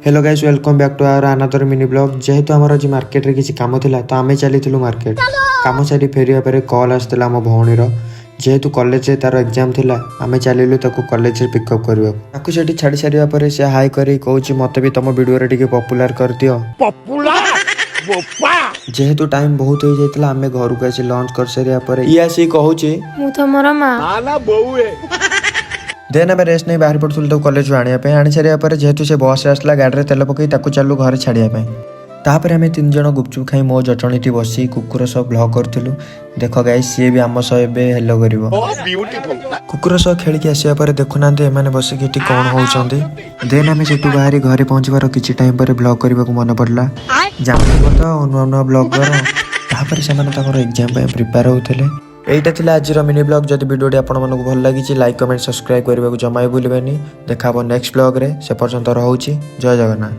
Hello guys welcome back to our another mini blog. जेहेतु आमर आज मार्केट रे किसी काम थिला तो आमे चली मार्केट काम सारी फेरिया पर कॉल आसला आम भौणीर जेहेतु कॉलेज तार एग्जाम थिला आमे चलिलु ताको कॉलेज रे पिकअप करबा ताको सेठी छाड़ी सारिया पर से हाई करी कहूची मते भी तुम वीडियो रे टिके पॉपुलर कर दियो जेहेतु टाइम बहुत हो जाइतला आमे घर को आसी लॉन्च कर सारिया पर ई आसी कहूची मु तमरा मां ना बहु है देन आम रेस्ट नहीं बाहर पड़ू तो कॉलेज आने आनी सारिया पर जेहेतु से बस आसला गाड़ी तेल पकई चलू घर छाड़िया तापर आम तीन जन गुपचुप खाई मो जटणी बसी कुकुर सह ब्लॉग करूँ। देख गाई सी भी आम सह हेलो कर कुकुर सह खेलिकी आसा पर देखुना एम बसिक कौन होती देन आम से बाहरी घरे पहुँचबार किसी टाइम पर ब्लॉग करने को मन पड़ा जान तो नुआ नुआ ब्लॉगर तापर से एग्जाम प्रिपेयर होते एटा थिला आज मिनी ब्लॉग। जदि वीडियो आपण मानक भल लागी लाइक कमेंट सब्सक्राइब करने को जमा भूलबेनी। देखा नेक्स्ट ब्लॉग रे से पर्यंत रहूची। जय जगन्नाथ।